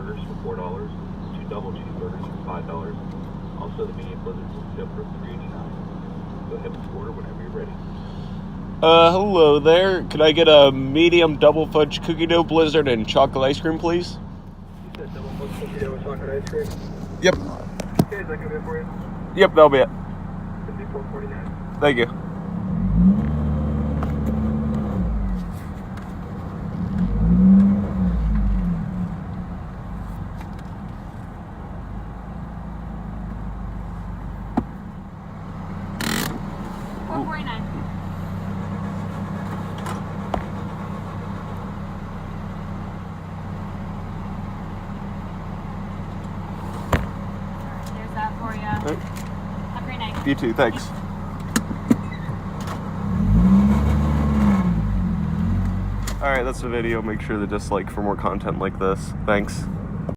burgers for $4, 2 double cheeseburgers for $5. Also, the medium blizzards will sit for $3.89. Go ahead and order whenever you're ready. Hello there. Could I get a medium double fudge cookie dough blizzard and chocolate ice cream, please? You said double fudge cookie dough with chocolate ice cream? Yep. Okay, is that going to be it for you? Yep, that'll be it. It'll be $4.49. Thank you. $4.49. There's that for you. Right. Have a great night. You too, thanks. Alright, that's the video. Make sure to dislike for more content like this. Thanks.